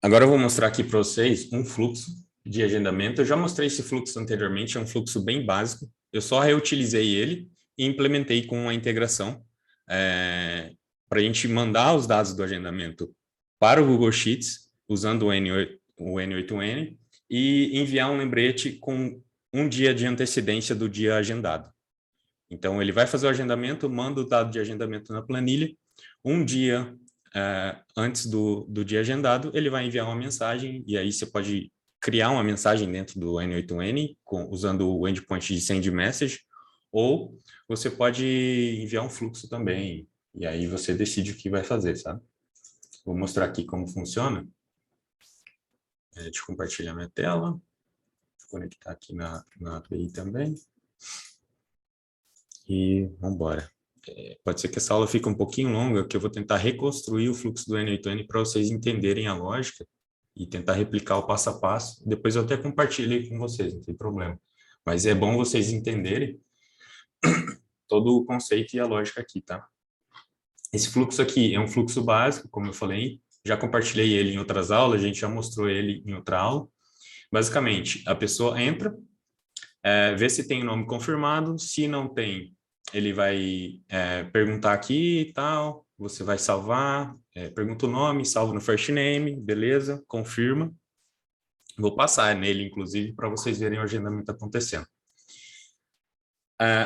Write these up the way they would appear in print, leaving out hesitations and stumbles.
Agora eu vou mostrar aqui para vocês um fluxo de agendamento. Eu já mostrei esse fluxo anteriormente, é um fluxo bem básico. Eu só reutilizei ele e implementei com uma integração para a gente mandar os dados do agendamento para o Google Sheets, usando o N8N, e enviar um lembrete com um dia de antecedência do dia agendado. Então, ele vai fazer o agendamento, manda o dado de agendamento na planilha, um dia antes do dia agendado, ele vai enviar uma mensagem, e aí você pode criar uma mensagem dentro do N8N, usando o endpoint de send message, ou você pode enviar um fluxo também, e aí você decide o que vai fazer, sabe? Vou mostrar aqui como funciona. Deixa eu compartilhar minha tela, vou conectar aqui na API também, e vamos embora. Pode ser que essa aula fique um pouquinho longa, que eu vou tentar reconstruir o fluxo do N8N para vocês entenderem a lógica e tentar replicar o passo a passo. Depois eu até compartilho com vocês, não tem problema. Mas é bom vocês entenderem todo o conceito e a lógica aqui, tá? Esse fluxo aqui é um fluxo básico, como eu falei, já compartilhei ele em outras aulas, a gente já mostrou ele em outra aula. Basicamente, a pessoa entra, vê se tem o nome confirmado, se não tem, ele vai perguntar aqui e tal, você vai salvar, pergunta o nome, salva no first name, beleza, confirma. Vou passar nele, inclusive, para vocês verem o agendamento acontecendo.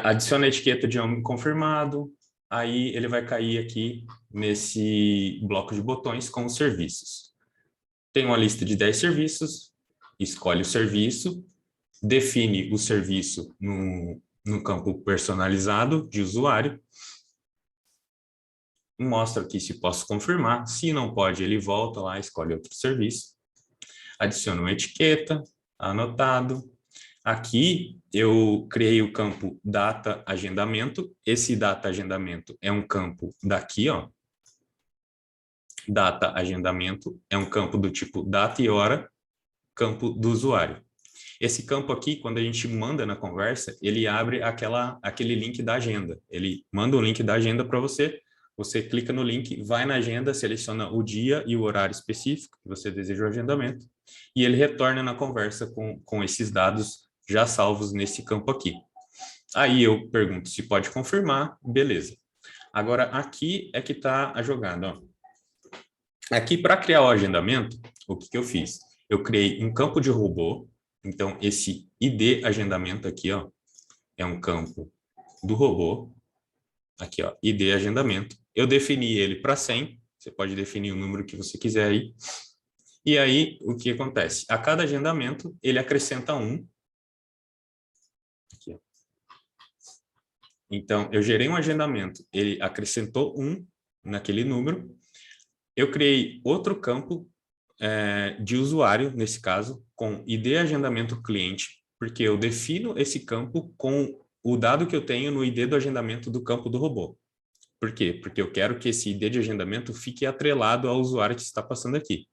Adiciona a etiqueta de nome confirmado, aí ele vai cair aqui nesse bloco de botões com os serviços. Tem uma lista de 10 serviços, escolhe o serviço, define o serviço no campo personalizado de usuário, mostra aqui se posso confirmar, se não pode, ele volta lá, escolhe outro serviço, adiciona uma etiqueta, anotado. Aqui eu criei o campo data agendamento, esse data agendamento é um campo daqui, ó, data agendamento é um campo do tipo data e hora, campo do usuário. Esse campo aqui, quando a gente manda na conversa, ele abre aquele link da agenda. Ele manda um link da agenda para você, você clica no link, vai na agenda, seleciona o dia e o horário específico que você deseja o agendamento, e ele retorna na conversa com esses dados já salvos nesse campo aqui. Aí eu pergunto se pode confirmar, beleza. Agora, aqui é que está a jogada. Ó. Aqui, para criar o agendamento, o que eu fiz? Eu criei um campo de robô. Então, esse ID agendamento aqui, ó, é um campo do robô. Aqui, ó, ID agendamento. Eu defini ele para 100. Você pode definir o número que você quiser aí. E aí, o que acontece? A cada agendamento, ele acrescenta um. Aqui, ó. Então, eu gerei um agendamento, ele acrescentou um naquele número. Eu criei outro campo de usuário, nesse caso, com ID agendamento cliente, porque eu defino esse campo com o dado que eu tenho no ID do agendamento do campo do robô. Por quê? Porque eu quero que esse ID de agendamento fique atrelado ao usuário que está passando aqui.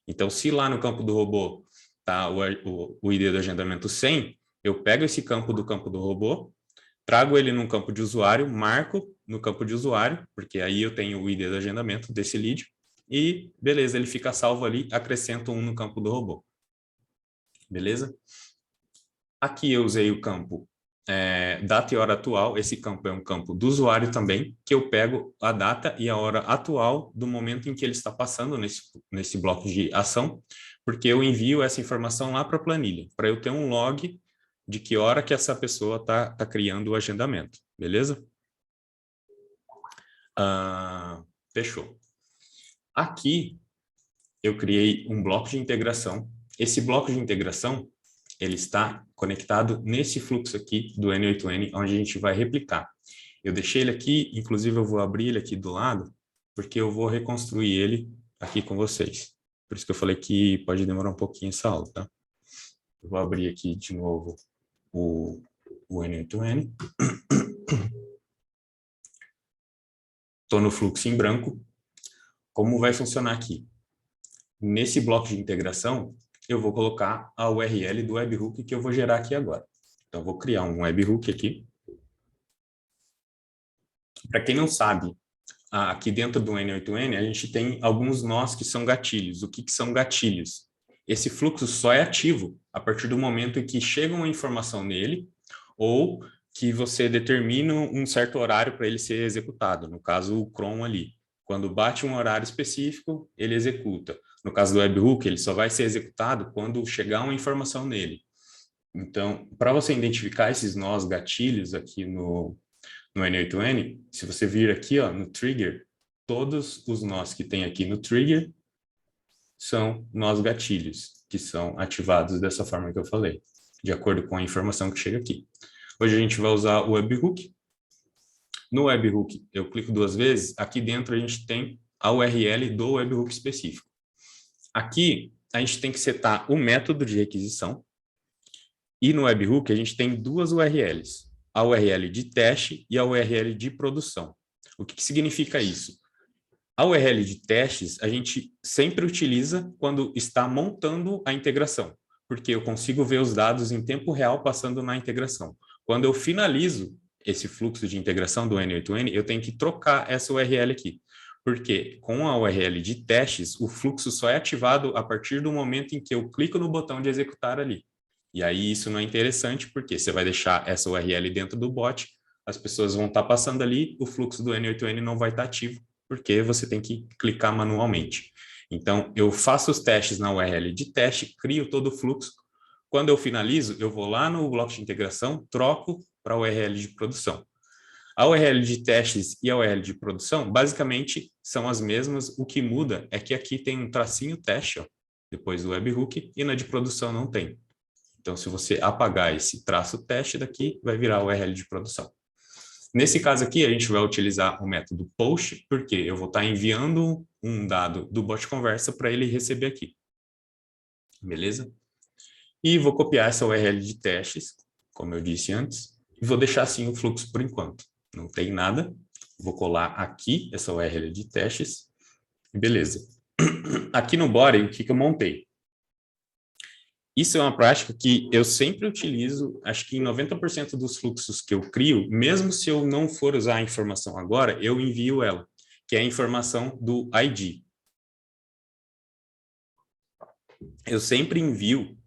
Então, se lá no campo do robô está o ID do agendamento 100, eu pego esse campo do robô, trago ele num campo de usuário, marco no campo de usuário, porque aí eu tenho o ID do agendamento desse lead, e beleza, ele fica salvo ali, acrescento um no campo do robô. Beleza? Aqui eu usei o campo data e hora atual, esse campo é um campo do usuário também, que eu pego a data e a hora atual do momento em que ele está passando nesse bloco de ação, porque eu envio essa informação lá para a planilha, para eu ter um log de que hora que essa pessoa está criando o agendamento, beleza? Fechou. Aqui eu criei um bloco de integração. Esse bloco de integração, ele está conectado nesse fluxo aqui do N8N, onde a gente vai replicar. Eu deixei ele aqui, inclusive eu vou abrir ele aqui do lado, porque eu vou reconstruir ele aqui com vocês. Por isso que eu falei que pode demorar um pouquinho essa aula, tá? Eu vou abrir aqui de novo o N8N. Estou no fluxo em branco. Como vai funcionar aqui? Nesse bloco de integração, eu vou colocar a URL do webhook que eu vou gerar aqui agora. Então, eu vou criar um webhook aqui. Para quem não sabe, aqui dentro do N8N, a gente tem alguns nós que são gatilhos. O que são gatilhos? Esse fluxo só é ativo a partir do momento em que chega uma informação nele ou que você determina um certo horário para ele ser executado. No caso, o cron ali. Quando bate um horário específico, ele executa. No caso do webhook, ele só vai ser executado quando chegar uma informação nele. Então, para você identificar esses nós gatilhos aqui no N8N, se você vir aqui ó, no trigger, todos os nós que tem aqui no trigger são nós gatilhos, que são ativados dessa forma que eu falei, de acordo com a informação que chega aqui. Hoje a gente vai usar o webhook. No webhook, eu clico 2 vezes, aqui dentro a gente tem a URL do webhook específico. Aqui, a gente tem que setar o método de requisição, e no webhook a gente tem 2 URLs, a URL de teste e a URL de produção. O que significa isso? A URL de testes a gente sempre utiliza quando está montando a integração, porque eu consigo ver os dados em tempo real passando na integração. Quando eu finalizo esse fluxo de integração do N8N, eu tenho que trocar essa URL aqui, porque com a URL de testes, o fluxo só é ativado a partir do momento em que eu clico no botão de executar ali. E aí isso não é interessante, porque você vai deixar essa URL dentro do bot, as pessoas vão estar passando ali, o fluxo do N8N não vai estar ativo, porque você tem que clicar manualmente. Então, eu faço os testes na URL de teste, crio todo o fluxo. Quando eu finalizo, eu vou lá no bloco de integração, troco para a URL de produção. A URL de testes e a URL de produção, basicamente, são as mesmas. O que muda é que aqui tem um tracinho teste, ó, depois do webhook, e na de produção não tem. Então, se você apagar esse traço teste daqui, vai virar a URL de produção. Nesse caso aqui, a gente vai utilizar o método post, porque eu vou estar enviando um dado do bot conversa para ele receber aqui. Beleza? E vou copiar essa URL de testes, como eu disse antes, e vou deixar assim o fluxo por enquanto. Não tem nada. Vou colar aqui essa URL de testes. Beleza. Aqui no body, o que eu montei? Isso é uma prática que eu sempre utilizo, acho que em 90% dos fluxos que eu crio, mesmo se eu não for usar a informação agora, eu envio ela, que é a informação do ID. Eu sempre envio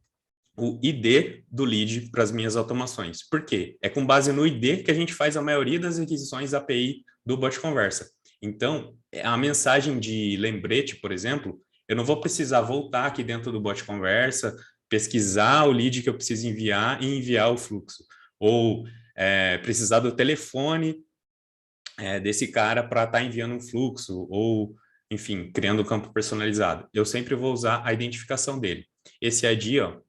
o ID do lead para as minhas automações. Por quê? É com base no ID que a gente faz a maioria das requisições API do bot conversa. Então, a mensagem de lembrete, por exemplo, eu não vou precisar voltar aqui dentro do bot conversa, pesquisar o lead que eu preciso enviar e enviar o fluxo. Ou precisar do telefone desse cara para estar enviando um fluxo, ou, enfim, criando um campo personalizado. Eu sempre vou usar a identificação dele. Esse ID, ó,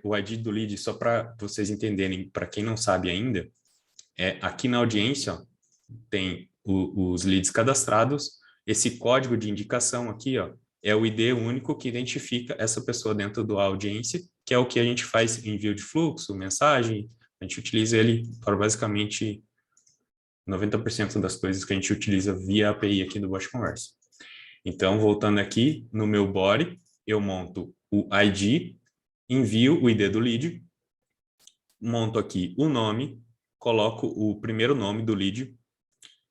o ID do lead, só para vocês entenderem, para quem não sabe ainda, aqui na audiência, ó, tem os leads cadastrados, esse código de indicação aqui, ó, é o ID único que identifica essa pessoa dentro da audiência, que é o que a gente faz envio de fluxo, mensagem, a gente utiliza ele para basicamente 90% das coisas que a gente utiliza via API aqui do bot conversa. Então, voltando aqui no meu body, eu monto o ID, envio o ID do lead, monto aqui o nome, coloco o primeiro nome do lead,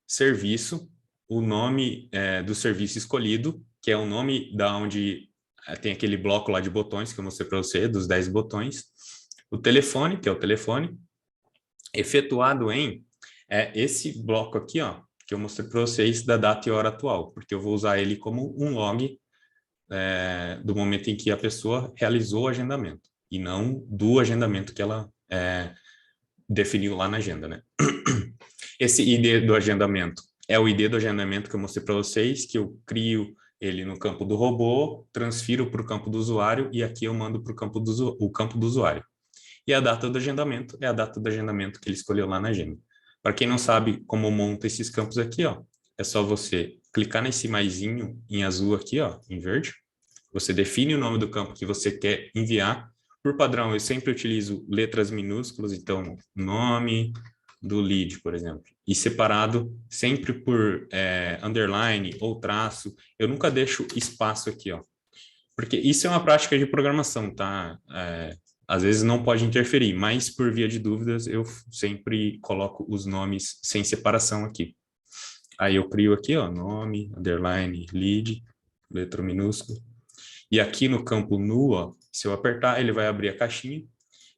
serviço, o nome do serviço escolhido, que é o nome da onde tem aquele bloco lá de botões que eu mostrei para você, dos 10 botões, o telefone, que é o telefone, efetuado em esse bloco aqui, ó, que eu mostrei para vocês da data e hora atual, porque eu vou usar ele como um log do momento em que a pessoa realizou o agendamento, e não do agendamento que ela definiu lá na agenda, né? Esse ID do agendamento é o ID do agendamento que eu mostrei para vocês, que eu crio ele no campo do robô, transfiro para o campo do usuário e aqui eu mando para o campo do usuário. E a data do agendamento é a data do agendamento que ele escolheu lá na agenda. Para quem não sabe como monta esses campos aqui, ó, é só você clicar nesse maisinho em azul aqui, ó, em verde. Você define o nome do campo que você quer enviar. Por padrão, eu sempre utilizo letras minúsculas, então nome do lead, por exemplo, e separado sempre por underline ou traço. Eu nunca deixo espaço aqui, ó, porque isso é uma prática de programação, tá? Às vezes não pode interferir, mas por via de dúvidas eu sempre coloco os nomes sem separação aqui. Aí eu crio aqui, ó, nome, underline, lead, letra minúscula. E aqui no campo nu, ó, se eu apertar, ele vai abrir a caixinha.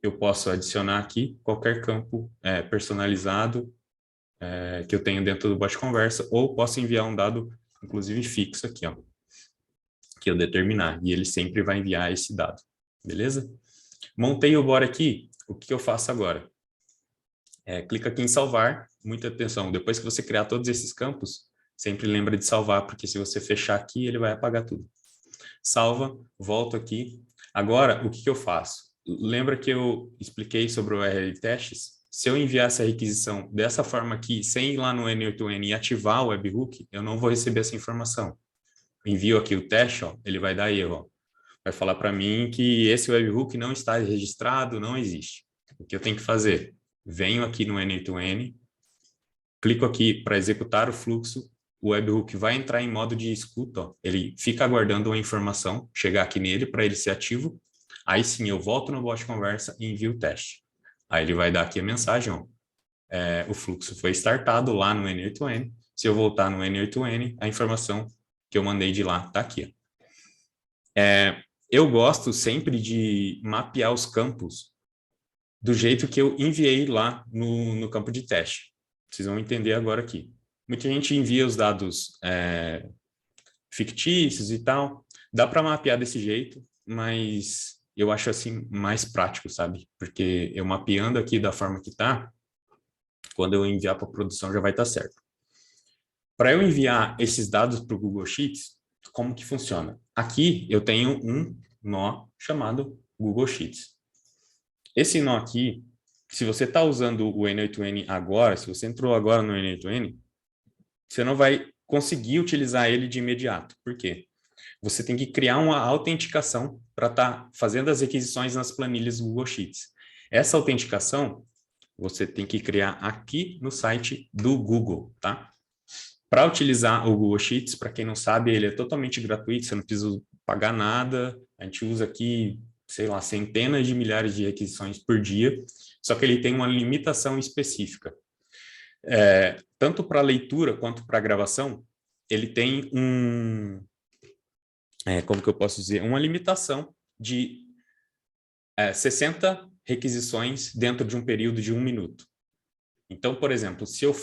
Eu posso adicionar aqui qualquer campo personalizado que eu tenho dentro do bot conversa, ou posso enviar um dado, inclusive fixo aqui, ó, que eu determinar, e ele sempre vai enviar esse dado, beleza? Montei o bot aqui, o que eu faço agora? Clica aqui em salvar, muita atenção, depois que você criar todos esses campos, sempre lembra de salvar, porque se você fechar aqui, ele vai apagar tudo. Salva, volto aqui. Agora, o que eu faço? Lembra que eu expliquei sobre o URL testes? Se eu enviar essa requisição dessa forma aqui, sem ir lá no N8N e ativar o webhook, eu não vou receber essa informação. Envio aqui o teste, ó, ele vai dar erro. Ó. Vai falar para mim que esse webhook não está registrado, não existe. O que eu tenho que fazer? Venho aqui no N8N, clico aqui para executar o fluxo, o webhook vai entrar em modo de escuta, ó. Ele fica aguardando uma informação, chegar aqui nele para ele ser ativo, aí sim eu volto no bot conversa e envio o teste. Aí ele vai dar aqui a mensagem, ó, o fluxo foi startado lá no N8N, se eu voltar no N8N, a informação que eu mandei de lá está aqui. Eu gosto sempre de mapear os campos do jeito que eu enviei lá no campo de teste. Vocês vão entender agora aqui. Muita gente envia os dados fictícios e tal. Dá para mapear desse jeito, mas eu acho assim mais prático, sabe? Porque eu mapeando aqui da forma que está, quando eu enviar para a produção já vai estar certo. Para eu enviar esses dados para o Google Sheets, como que funciona? Aqui eu tenho um nó chamado Google Sheets. Esse nó aqui, se você está usando o N8N agora, se você entrou agora no N8N, você não vai conseguir utilizar ele de imediato. Por quê? Você tem que criar uma autenticação para estar fazendo as requisições nas planilhas do Google Sheets. Essa autenticação você tem que criar aqui no site do Google, tá? Para utilizar o Google Sheets, para quem não sabe, ele é totalmente gratuito, você não precisa pagar nada, a gente usa aqui, sei lá, centenas de milhares de requisições por dia, só que ele tem uma limitação específica. Tanto para leitura quanto para gravação, ele tem como que eu posso dizer, uma limitação de 60 requisições dentro de um período de 1 minuto. Então, por exemplo, se eu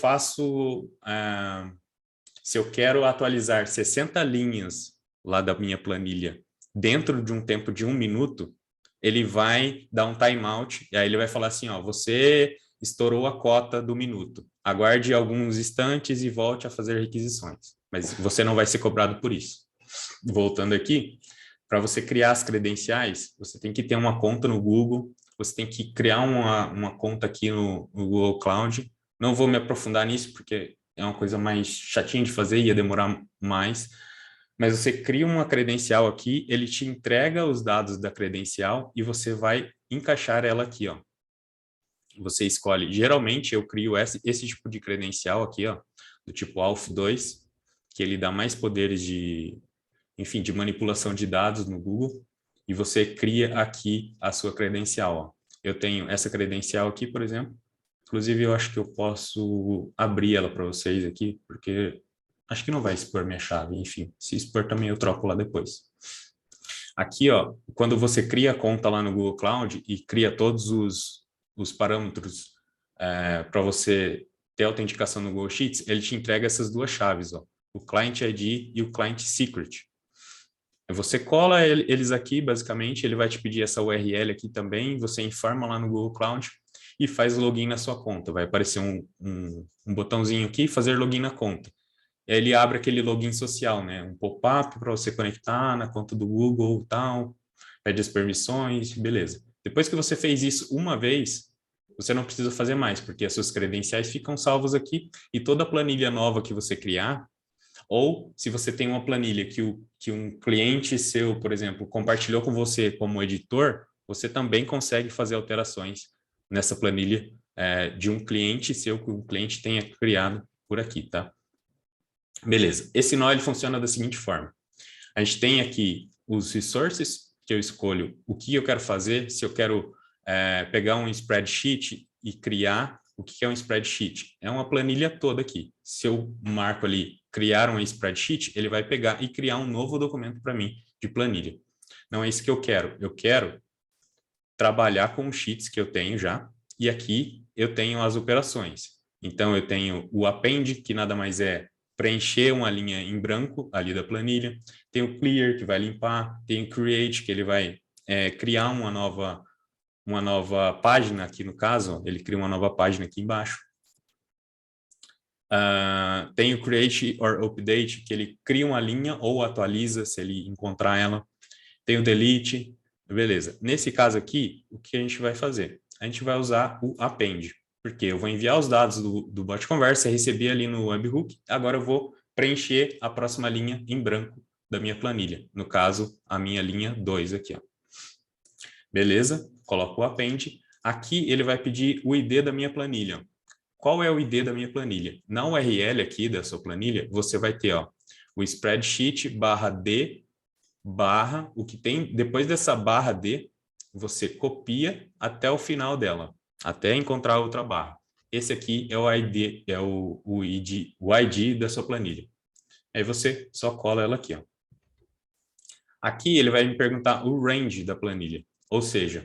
quero atualizar 60 linhas lá da minha planilha dentro de um tempo de 1 minuto, ele vai dar um timeout, e aí ele vai falar assim, ó, você estourou a cota do minuto. Aguarde alguns instantes e volte a fazer requisições. Mas você não vai ser cobrado por isso. Voltando aqui, para você criar as credenciais, você tem que ter uma conta no Google, você tem que criar uma conta aqui no Google Cloud. Não vou me aprofundar nisso, porque é uma coisa mais chatinha de fazer, ia demorar mais. Mas você cria uma credencial aqui, ele te entrega os dados da credencial e você vai encaixar ela aqui, ó. Você escolhe, geralmente eu crio esse tipo de credencial aqui, ó, do tipo ALF2, que ele dá mais poderes de manipulação de dados no Google, e você cria aqui a sua credencial, ó. Eu tenho essa credencial aqui, por exemplo, inclusive eu acho que eu posso abrir ela para vocês aqui, porque acho que não vai expor minha chave, enfim, se expor também eu troco lá depois. Aqui, ó, quando você cria a conta lá no Google Cloud e cria todos os parâmetros para você ter autenticação no Google Sheets, ele te entrega essas duas chaves, ó, o Client ID e o Client Secret. Você cola eles aqui, basicamente, ele vai te pedir essa URL aqui também, você informa lá no Google Cloud e faz login na sua conta. Vai aparecer um botãozinho aqui, fazer login na conta. E aí ele abre aquele login social, né? Um pop-up para você conectar na conta do Google e tal, pede as permissões, beleza. Depois que você fez isso uma vez, você não precisa fazer mais, porque as suas credenciais ficam salvas aqui e toda planilha nova que você criar, ou se você tem uma planilha que um cliente seu, por exemplo, compartilhou com você como editor, você também consegue fazer alterações nessa planilha de um cliente seu que o cliente tenha criado por aqui, tá? Beleza. Esse nó ele funciona da seguinte forma. A gente tem aqui os resources, que eu escolho o que eu quero fazer, se eu quero pegar um spreadsheet e criar O que é um spreadsheet? É uma planilha toda aqui. Se eu marco ali, criar um spreadsheet, ele vai pegar e criar um novo documento para mim de planilha. Não é isso que eu quero. Eu quero trabalhar com os sheets que eu tenho já, e aqui eu tenho as operações. Então, eu tenho o append, que nada mais é preencher uma linha em branco ali da planilha. Tem o clear, que vai limpar. Tem o create, que ele vai criar uma nova página aqui no caso. Ele cria uma nova página aqui embaixo. Tem o create or update, que ele cria uma linha ou atualiza se ele encontrar ela. Tem o delete. Beleza. Nesse caso aqui, o que a gente vai fazer? A gente vai usar o append, porque eu vou enviar os dados do bot conversa, recebi ali no webhook, agora eu vou preencher a próxima linha em branco da minha planilha. No caso, a minha linha 2 aqui, ó. Beleza? Coloco o append. Aqui ele vai pedir o ID da minha planilha. Qual é o ID da minha planilha? Na URL aqui da sua planilha, você vai ter, ó, o spreadsheet /d o que tem depois dessa barra D, você copia até o final dela, até encontrar outra barra. Esse aqui é o ID, é o ID da sua planilha. Aí você só cola ela aqui, ó. Aqui ele vai me perguntar o range da planilha, ou seja,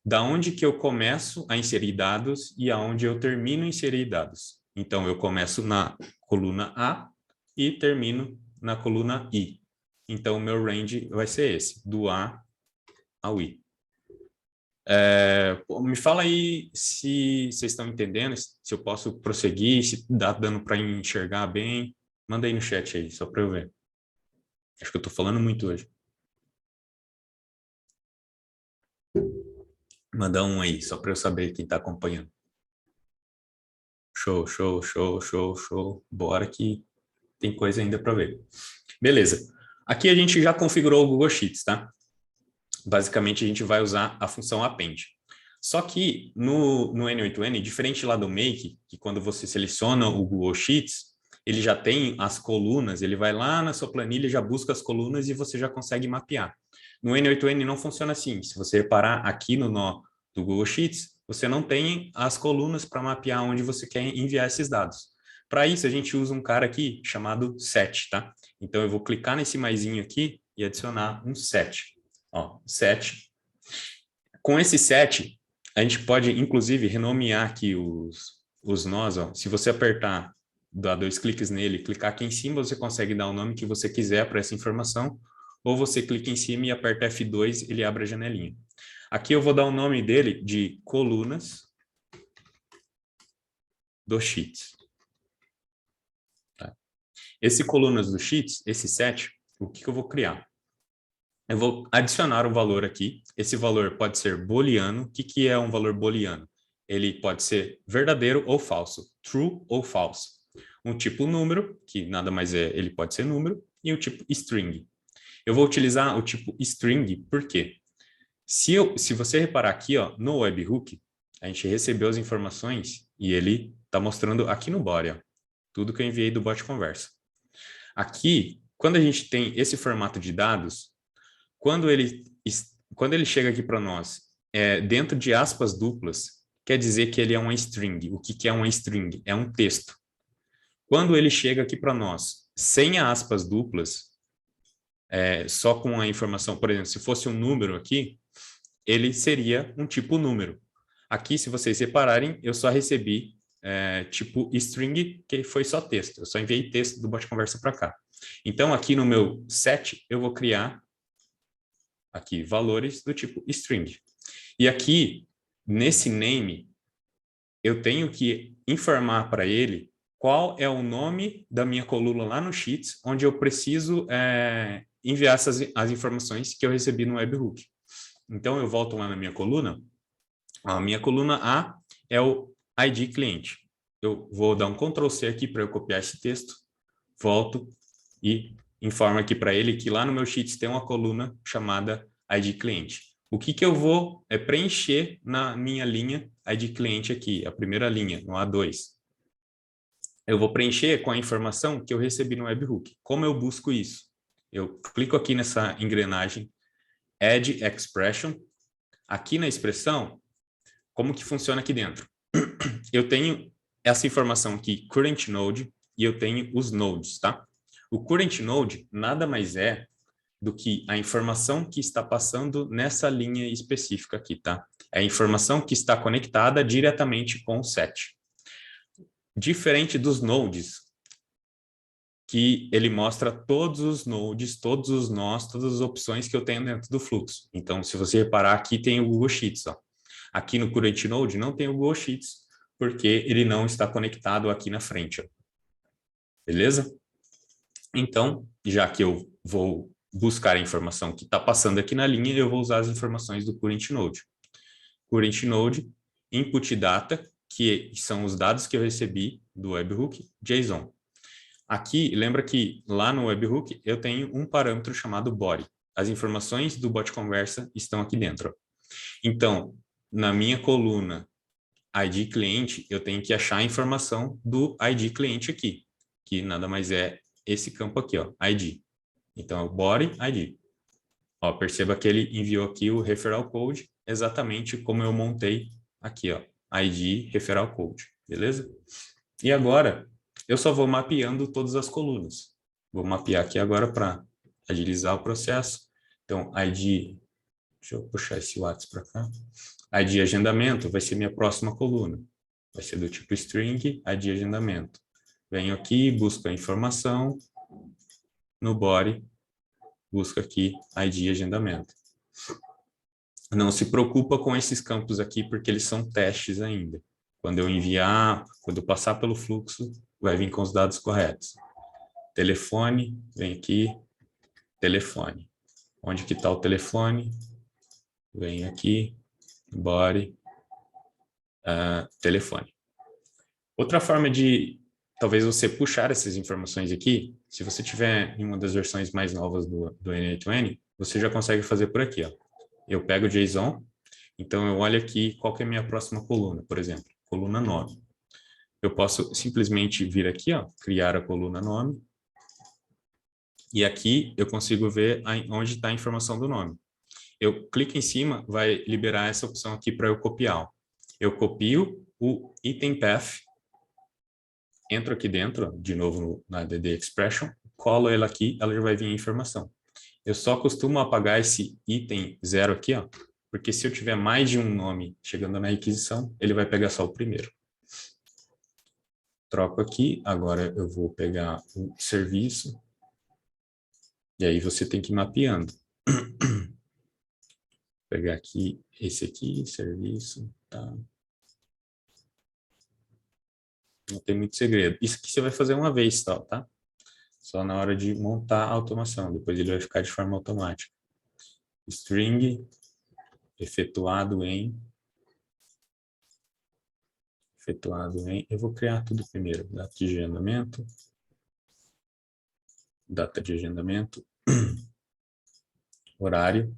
da onde que eu começo a inserir dados e aonde eu termino a inserir dados. Então, eu começo na coluna A e termino na coluna I. Então, o meu range vai ser esse, do A ao I. Me fala aí se vocês estão entendendo, se eu posso prosseguir, se dá dando para enxergar bem. Manda aí no chat aí, só para eu ver. Acho que eu estou falando muito hoje. Manda um aí, só para eu saber quem está acompanhando. Show, show, show, show, show. Bora que tem coisa ainda para ver. Beleza. Aqui a gente já configurou o Google Sheets, tá? Basicamente, a gente vai usar a função append. Só que no N8N, diferente lá do Make, que quando você seleciona o Google Sheets, ele já tem as colunas, ele vai lá na sua planilha, já busca as colunas e você já consegue mapear. No N8N não funciona assim. Se você reparar aqui no nó do Google Sheets, você não tem as colunas para mapear onde você quer enviar esses dados. Para isso, a gente usa um cara aqui chamado set, tá? Então, eu vou clicar nesse maisinho aqui e adicionar um set. Ó, set. Com esse set, a gente pode, inclusive, renomear aqui os nós. Ó. Se você apertar, dar 2 cliques nele, clicar aqui em cima, você consegue dar o nome que você quiser para essa informação, ou você clica em cima e aperta F2, ele abre a janelinha. Aqui eu vou dar o nome dele de colunas do Sheets. Tá? Esse colunas do Sheets, esse set, o que eu vou criar? Eu vou adicionar um valor aqui. Esse valor pode ser booleano. O que é um valor booleano? Ele pode ser verdadeiro ou falso, true ou false. Um tipo número, que nada mais é, ele pode ser número, e o tipo string. Eu vou utilizar o tipo string, por quê? Se você reparar aqui, ó, no webhook, a gente recebeu as informações e ele está mostrando aqui no body, ó, tudo que eu enviei do bot conversa. Aqui, quando a gente tem esse formato de dados, quando ele chega aqui para nós, dentro de aspas duplas, quer dizer que ele é uma string. O que é uma string? É um texto. Quando ele chega aqui para nós, sem aspas duplas, só com a informação, por exemplo, se fosse um número aqui, ele seria um tipo número. Aqui, se vocês repararem, eu só recebi tipo string, que foi só texto. Eu só enviei texto do bot conversa para cá. Então, aqui no meu set, eu vou criar aqui valores do tipo string. E aqui, nesse name, eu tenho que informar para ele qual é o nome da minha coluna lá no Sheets, onde eu preciso enviar as informações que eu recebi no webhook. Então, eu volto lá na minha coluna. A minha coluna A é o ID cliente. Eu vou dar um Ctrl+C aqui para eu copiar esse texto, volto e informo aqui para ele que lá no meu Sheets tem uma coluna chamada ID cliente. O que eu vou preencher na minha linha ID cliente aqui, a primeira linha, no A2. Eu vou preencher com a informação que eu recebi no webhook. Como eu busco isso? Eu clico aqui nessa engrenagem, Add Expression. Aqui na expressão, como que funciona aqui dentro? eu tenho essa informação aqui, current node, e eu tenho os nodes, tá? O current node nada mais é do que a informação que está passando nessa linha específica aqui, tá? É a informação que está conectada diretamente com o set. Diferente dos nodes, que ele mostra todos os nodes, todos os nós, todas as opções que eu tenho dentro do fluxo. Então, se você reparar, aqui tem o Google Sheets, ó. Aqui no Current Node não tem o Google Sheets, porque ele não está conectado aqui na frente, ó. Beleza? Então, já que eu vou buscar a informação que está passando aqui na linha, eu vou usar as informações do Current Node. Current Node, input data, que são os dados que eu recebi do webhook, JSON. Aqui, lembra que lá no webhook eu tenho um parâmetro chamado body. As informações do bot conversa estão aqui dentro. Então, na minha coluna ID cliente, eu tenho que achar a informação do ID cliente aqui, que nada mais é esse campo aqui, ó, ID. Então, é o body ID. Ó, perceba que ele enviou aqui o referral code, exatamente como eu montei aqui, ó, ID referral code, beleza? E agora, eu só vou mapeando todas as colunas. Vou mapear aqui agora para agilizar o processo. Então, ID, deixa eu puxar esse WhatsApp para cá. ID agendamento vai ser minha próxima coluna. Vai ser do tipo string, ID agendamento. Venho aqui, busco a informação. No body, busco aqui ID agendamento. Não se preocupa com esses campos aqui, porque eles são testes ainda. Quando eu enviar, quando eu passar pelo fluxo, vai vir com os dados corretos. Telefone, vem aqui, telefone. Onde que está o telefone? Vem aqui, body, telefone. Outra forma de, talvez, você puxar essas informações aqui, se você tiver em uma das versões mais novas do N8N, você já consegue fazer por aqui, ó. Eu pego o JSON, então eu olho aqui qual que é a minha próxima coluna, por exemplo, coluna nome. Eu posso simplesmente vir aqui, ó, criar a coluna nome, e aqui eu consigo ver onde está a informação do nome. Eu clico em cima, vai liberar essa opção aqui para eu copiar. Ó. Eu copio o item path, entro aqui dentro, de novo na DD Expression, colo ela aqui, ela já vai vir a informação. Eu só costumo apagar esse item 0 aqui, ó, porque se eu tiver mais de um nome chegando na requisição, ele vai pegar só o primeiro. Troco aqui, agora eu vou pegar o serviço, e aí você tem que ir mapeando. Pegar aqui, esse aqui, serviço, tá? Não tem muito segredo. Isso aqui você vai fazer uma vez só, tá? Só na hora de montar a automação, depois ele vai ficar de forma automática. String, efetuado em, eu vou criar tudo primeiro, data de agendamento, horário.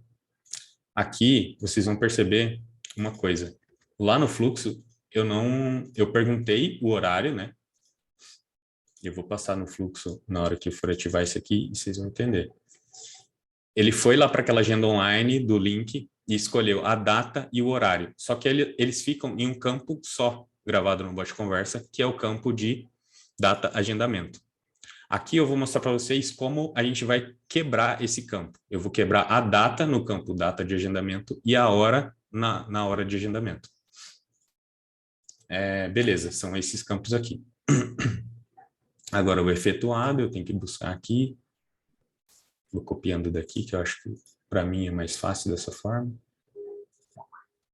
Aqui, vocês vão perceber uma coisa, lá no fluxo, eu perguntei o horário, né? Eu vou passar no fluxo na hora que eu for ativar isso aqui e vocês vão entender. Ele foi lá para aquela agenda online do link e escolheu a data e o horário. Só que eles ficam em um campo só, gravado no bot conversa, que é o campo de data agendamento. Aqui eu vou mostrar para vocês como a gente vai quebrar esse campo. Eu vou quebrar a data no campo data de agendamento e a hora na hora de agendamento. Beleza, são esses campos aqui. Agora o efetuado, eu tenho que buscar aqui. Vou copiando daqui, que eu acho que para mim é mais fácil dessa forma.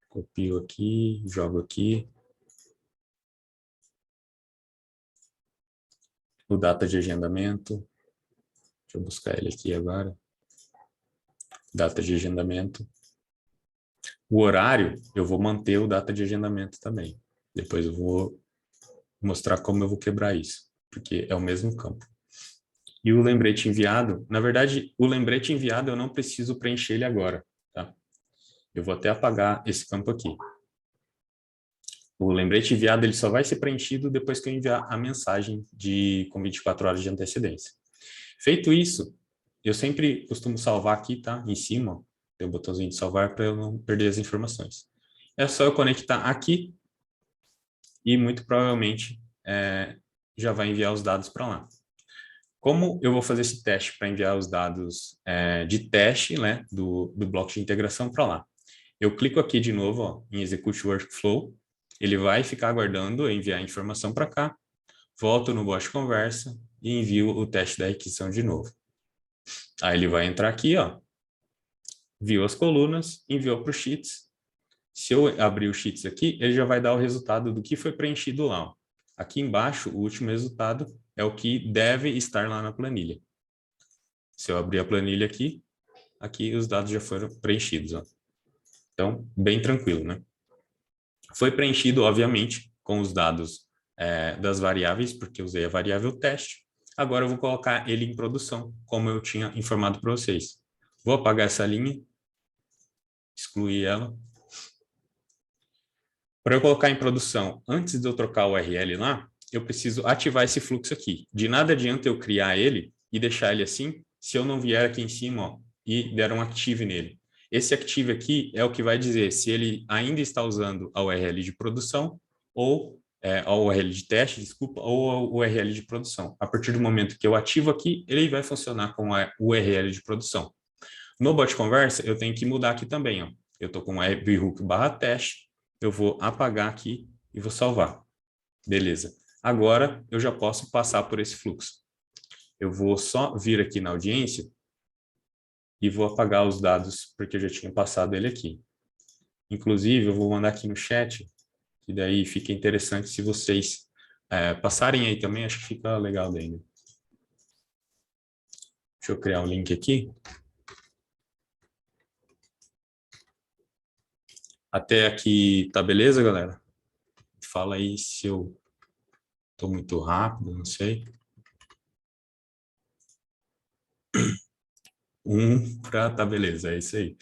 Copio aqui, jogo aqui. O data de agendamento. Deixa eu buscar ele aqui agora. Data de agendamento. O horário, eu vou manter o data de agendamento também. Depois eu vou mostrar como eu vou quebrar isso, porque é o mesmo campo. E o lembrete enviado, na verdade, o lembrete enviado eu não preciso preencher ele agora, tá? Eu vou até apagar esse campo aqui. O lembrete enviado ele só vai ser preenchido depois que eu enviar a mensagem com 24 horas de antecedência. Feito isso, eu sempre costumo salvar aqui, tá? Em cima, tem o botãozinho de salvar para eu não perder as informações. É só eu conectar aqui e muito provavelmente já vai enviar os dados para lá. Como eu vou fazer esse teste para enviar os dados de teste, né, do bloco de integração para lá? Eu clico aqui de novo, ó, em Execute Workflow, ele vai ficar aguardando eu enviar a informação para cá, volto no bot conversa e envio o teste da requisição de novo. Aí ele vai entrar aqui, ó, viu as colunas, enviou para o Sheets. Se eu abrir o Sheets aqui, ele já vai dar o resultado do que foi preenchido lá. Ó. Aqui embaixo, o último resultado é o que deve estar lá na planilha. Se eu abrir a planilha aqui os dados já foram preenchidos. Ó. Então, bem tranquilo, né? Foi preenchido, obviamente, com os dados das variáveis, porque eu usei a variável teste. Agora eu vou colocar ele em produção, como eu tinha informado para vocês. Vou apagar essa linha, excluir ela. Para eu colocar em produção, antes de eu trocar o URL lá, eu preciso ativar esse fluxo aqui. De nada adianta eu criar ele e deixar ele assim, se eu não vier aqui em cima ó, e der um active nele. Esse active aqui é o que vai dizer se ele ainda está usando a URL de produção ou a URL de teste, desculpa, ou a URL de produção. A partir do momento que eu ativo aqui, ele vai funcionar com a URL de produção. No bot conversa, eu tenho que mudar aqui também. Ó. Eu estou com webhook/teste, eu vou apagar aqui e vou salvar. Beleza. Agora, eu já posso passar por esse fluxo. Eu vou só vir aqui na audiência e vou apagar os dados, porque eu já tinha passado ele aqui. Inclusive, eu vou mandar aqui no chat, que daí fica interessante se vocês passarem aí também, acho que fica legal daí. Né? Deixa eu criar um link aqui. Até aqui tá beleza, galera? Fala aí se eu tô muito rápido, não sei. Tá beleza, é isso aí.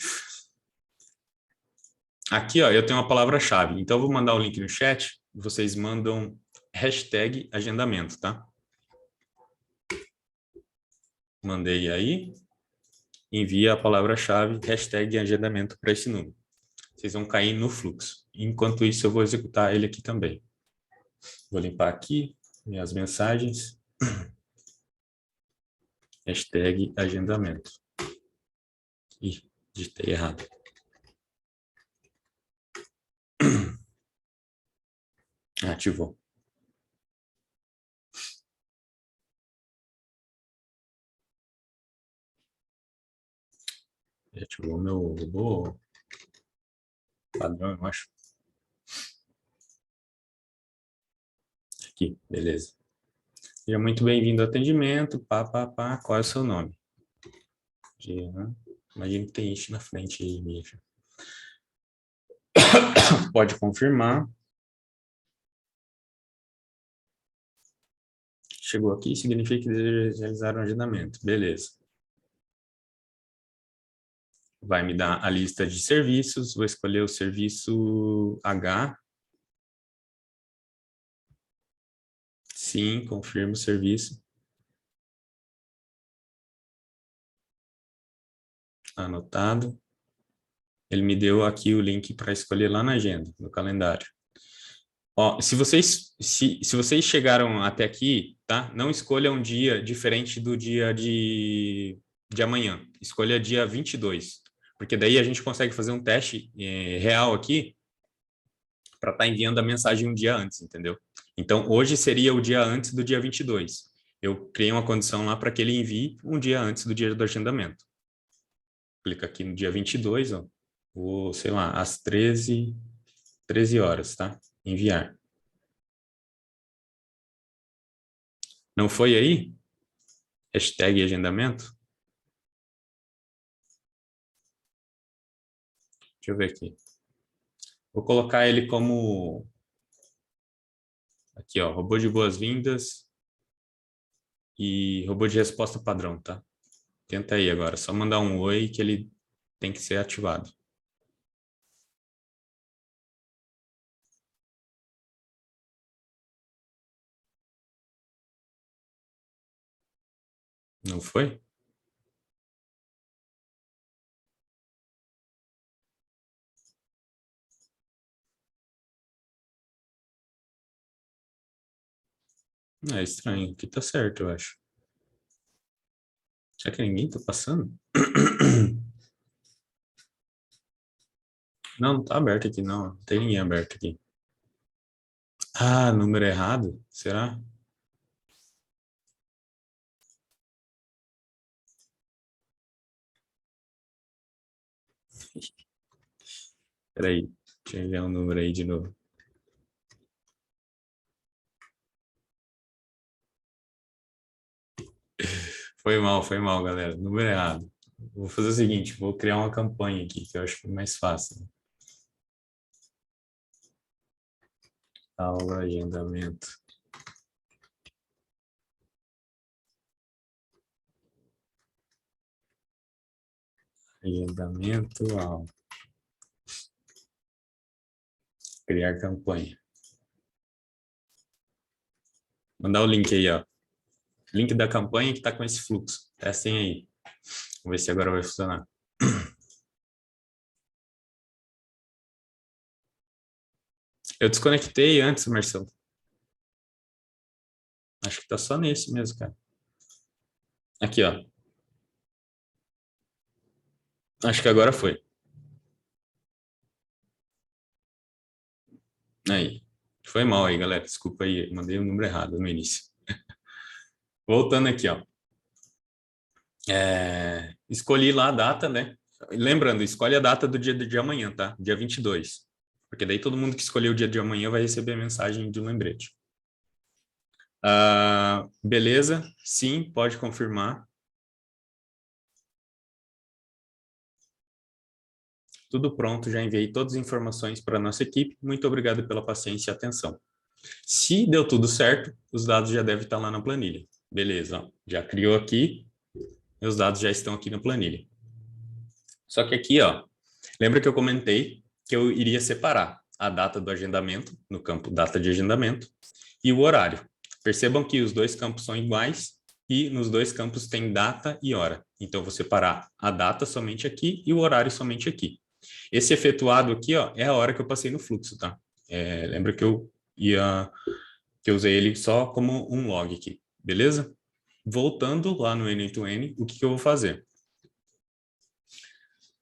Aqui, ó, eu tenho uma palavra-chave. Então, eu vou mandar o link no chat. Vocês mandam hashtag agendamento, tá? Mandei aí. Envia a palavra-chave hashtag agendamento para esse número. Vocês vão cair no fluxo. Enquanto isso, eu vou executar ele aqui também. Vou limpar aqui minhas mensagens. Hashtag agendamento. Ih, digitei errado. Ativou. Ativou meu robô padrão, eu acho. Aqui, beleza. Seja muito bem-vindo ao atendimento. Qual é o seu nome? Jean. Imagino que tem isso na frente aí, Misha. Pode confirmar. Chegou aqui, significa que deseja realizar um agendamento. Beleza. Vai me dar a lista de serviços. Vou escolher o serviço H. Sim, confirmo o serviço. Anotado. Ele me deu aqui o link para escolher lá na agenda, no calendário. Ó, se vocês chegaram até aqui, tá? Não escolha um dia diferente do dia de amanhã. Escolha dia 22, porque daí a gente consegue fazer um teste real aqui para estar enviando a mensagem um dia antes, entendeu? Então, hoje seria o dia antes do dia 22. Eu criei uma condição lá para que ele envie um dia antes do dia do agendamento. Clica aqui no dia 22, ó. Vou, sei lá, às 13 horas, tá? Enviar. Não foi aí? Hashtag agendamento? Deixa eu ver aqui. Vou colocar ele como... Aqui, ó, robô de boas-vindas e robô de resposta padrão, tá? Tenta aí agora, só mandar um oi que ele tem que ser ativado. Não foi? É estranho, aqui tá certo, eu acho. Será que ninguém tá passando? Não, não tá aberto aqui, não. Não tem ninguém aberto aqui. Ah, número errado? Será? Peraí, deixa eu ver o número aí de novo. Foi mal, galera. Número errado. Vou fazer o seguinte, vou criar uma campanha aqui, que eu acho que é mais fácil. Aula, agendamento. Agendamento, aula. Criar campanha. Mandar o link aí, ó. Link da campanha que tá com esse fluxo. Testem aí. Vamos ver se agora vai funcionar. Eu desconectei antes, Marcelo. Acho que tá só nesse mesmo, cara. Aqui, ó. Acho que agora foi. Aí. Foi mal aí, galera. Desculpa aí. Mandei o número errado no início. Voltando aqui, ó. Escolhi lá a data, né? Lembrando, escolhe a data do dia de amanhã, tá? Dia 22. Porque daí todo mundo que escolheu o dia de amanhã vai receber a mensagem de um lembrete. Beleza? Sim, pode confirmar. Tudo pronto, já enviei todas as informações para a nossa equipe. Muito obrigado pela paciência e atenção. Se deu tudo certo, os dados já devem estar lá na planilha. Beleza, ó, já criou aqui, meus dados já estão aqui na planilha. Só que aqui, ó, lembra que eu comentei que eu iria separar a data do agendamento, no campo data de agendamento, e o horário. Percebam que os dois campos são iguais e nos dois campos tem data e hora. Então, eu vou separar a data somente aqui e o horário somente aqui. Esse efetuado aqui, ó, é a hora que eu passei no fluxo, tá? Lembra que que eu usei ele só como um log aqui, beleza? Voltando lá no N8N, o que eu vou fazer?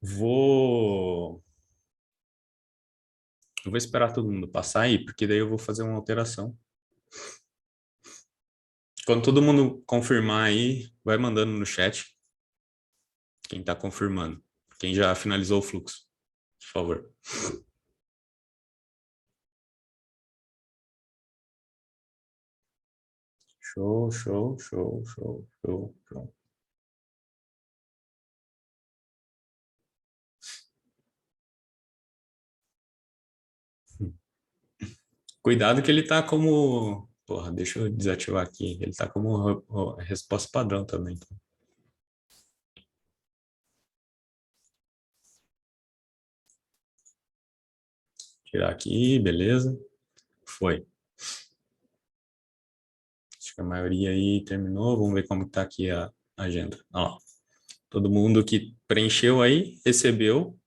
Vou Eu vou esperar todo mundo passar aí, porque daí eu vou fazer uma alteração. Quando todo mundo confirmar aí, vai mandando no chat quem está confirmando. Quem já finalizou o fluxo, por favor. Show, show, show, show, show, show. Cuidado que ele está como... Porra, deixa eu desativar aqui. Ele está como resposta padrão também. Tirar aqui, beleza. Foi. Acho que a maioria aí terminou. Vamos ver como está aqui a agenda. Ó, todo mundo que preencheu aí, recebeu.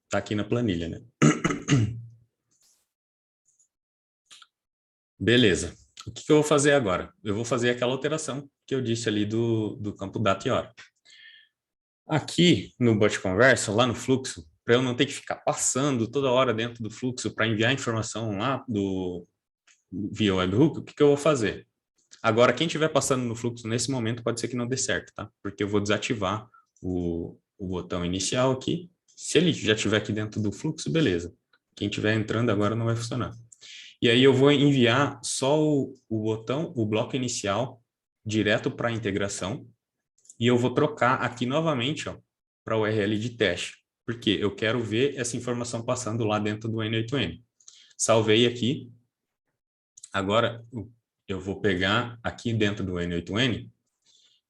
Tá aqui na planilha, né? Beleza. O que eu vou fazer agora? Eu vou fazer aquela alteração que eu disse ali do campo data e hora. Aqui no bot conversa, lá no fluxo, para eu não ter que ficar passando toda hora dentro do fluxo para enviar informação lá via webhook, o que eu vou fazer? Agora, quem estiver passando no fluxo nesse momento, pode ser que não dê certo, tá? Porque eu vou desativar o botão inicial aqui. Se ele já estiver aqui dentro do fluxo, beleza. Quem estiver entrando agora não vai funcionar. E aí eu vou enviar só o botão, o bloco inicial, direto para a integração. E eu vou trocar aqui novamente para o URL de teste, porque eu quero ver essa informação passando lá dentro do N8N. Salvei aqui. Agora eu vou pegar aqui dentro do N8N,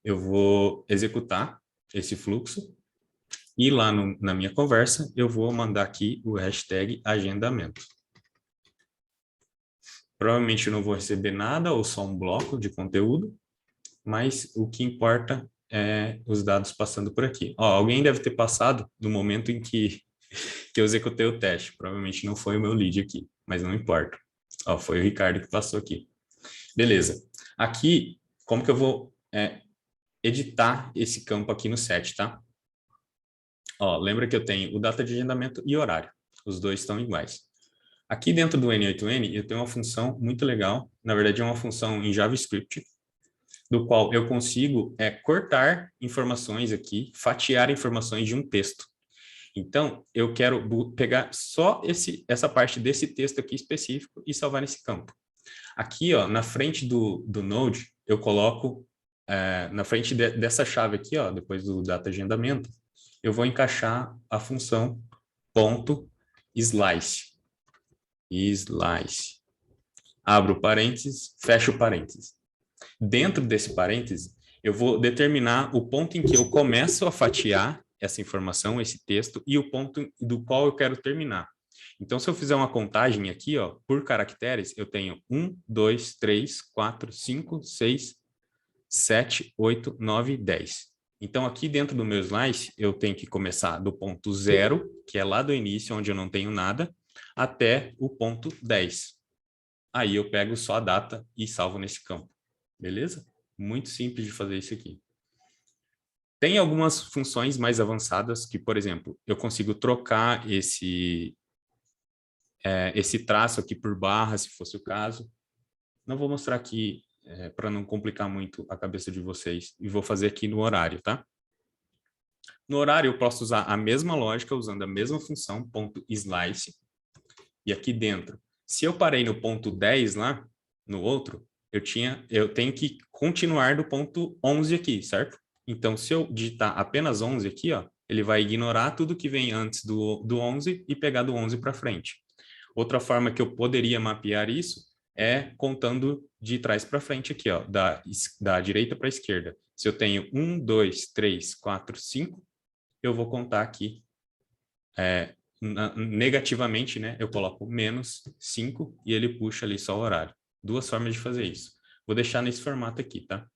eu vou executar esse fluxo e lá na minha conversa eu vou mandar aqui o hashtag agendamento. Provavelmente eu não vou receber nada ou só um bloco de conteúdo, mas o que importa é os dados passando por aqui. Ó, alguém deve ter passado no momento em que eu executei o teste. Provavelmente não foi o meu lead aqui, mas não importa. Ó, foi o Ricardo que passou aqui. Beleza. Aqui, como que eu vou editar esse campo aqui no set, tá? Ó, lembra que eu tenho o data de agendamento e horário. Os dois estão iguais. Aqui dentro do N8N, eu tenho uma função muito legal. Na verdade, é uma função em JavaScript, do qual eu consigo cortar informações aqui, fatiar informações de um texto. Então, eu quero pegar só essa parte desse texto aqui específico e salvar nesse campo. Aqui, ó, na frente do Node, eu coloco, na frente dessa chave aqui, ó, depois do data agendamento, eu vou encaixar a função .slice. Slice. Abro parênteses, fecho parênteses. Dentro desse parêntese, eu vou determinar o ponto em que eu começo a fatiar essa informação, esse texto, e o ponto do qual eu quero terminar. Então, se eu fizer uma contagem aqui, ó, por caracteres, eu tenho 1, 2, 3, 4, 5, 6, 7, 8, 9, 10. Então, aqui dentro do meu slice, eu tenho que começar do ponto 0, que é lá do início, onde eu não tenho nada, até o ponto 10. Aí eu pego só a data e salvo nesse campo. Beleza? Muito simples de fazer isso aqui. Tem algumas funções mais avançadas que, por exemplo, eu consigo trocar esse traço aqui por barra, se fosse o caso. Não vou mostrar aqui para não complicar muito a cabeça de vocês. E vou fazer aqui no horário, tá? No horário eu posso usar a mesma lógica, usando a mesma função, .slice. E aqui dentro, se eu parei no ponto 10 lá, no outro, eu tenho que continuar do ponto 11 aqui, certo? Então, se eu digitar apenas 11 aqui, ó, ele vai ignorar tudo que vem antes do 11 e pegar do 11 para frente. Outra forma que eu poderia mapear isso é contando de trás para frente aqui, ó, da direita para a esquerda. Se eu tenho 1, 2, 3, 4, 5, eu vou contar aqui negativamente, né? Eu coloco menos 5 e ele puxa ali só o horário. Duas formas de fazer isso. Vou deixar nesse formato aqui, tá?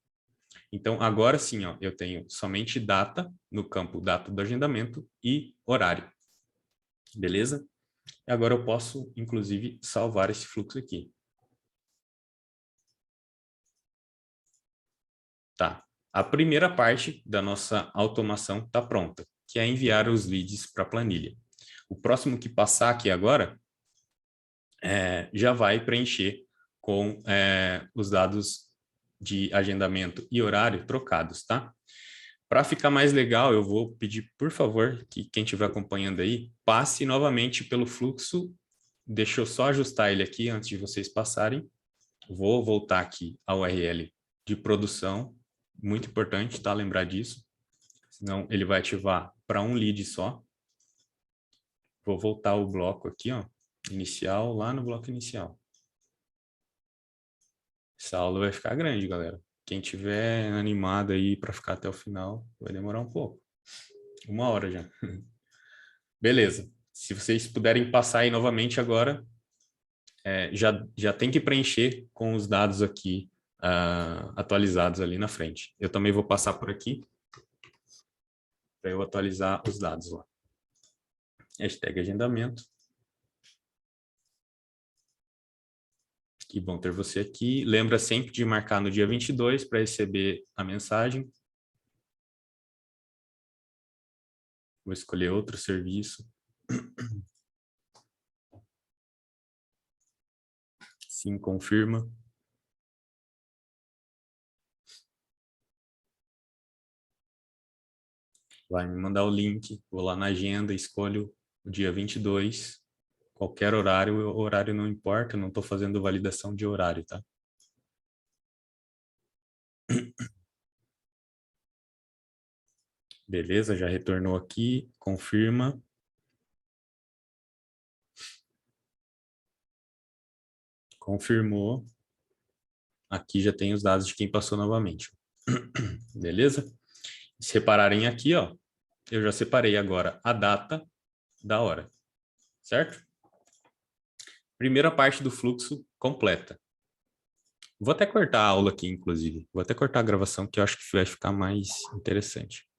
Então, agora sim, ó, eu tenho somente data no campo data do agendamento e horário. Beleza? E agora eu posso, inclusive, salvar esse fluxo aqui. Tá. A primeira parte da nossa automação está pronta, que é enviar os leads para a planilha. O próximo que passar aqui agora já vai preencher com os dados de agendamento e horário trocados, tá? Para ficar mais legal, eu vou pedir, por favor, que quem estiver acompanhando aí, passe novamente pelo fluxo. Deixa eu só ajustar ele aqui antes de vocês passarem. Vou voltar aqui ao URL de produção. Muito importante, tá? Lembrar disso. Senão ele vai ativar para um lead só. Vou voltar o bloco aqui, ó, inicial, lá no bloco inicial. Essa aula vai ficar grande, galera. Quem tiver animado aí para ficar até o final, vai demorar um pouco. 1 hora já. Beleza. Se vocês puderem passar aí novamente agora, já tem que preencher com os dados aqui atualizados ali na frente. Eu também vou passar por aqui para eu atualizar os dados lá. Hashtag agendamento. Que bom ter você aqui. Lembra sempre de marcar no dia 22 para receber a mensagem. Vou escolher outro serviço. Sim, confirma. Vai me mandar o link. Vou lá na agenda, escolho o dia 22. Qualquer horário, o horário não importa, não estou fazendo validação de horário, tá? Beleza, já retornou aqui, confirma. Confirmou. Aqui já tem os dados de quem passou novamente. Beleza? Se repararem aqui, ó, eu já separei agora a data da hora, certo? Primeira parte do fluxo completa. Vou até cortar a aula aqui, inclusive. Vou até cortar a gravação, que eu acho que vai ficar mais interessante.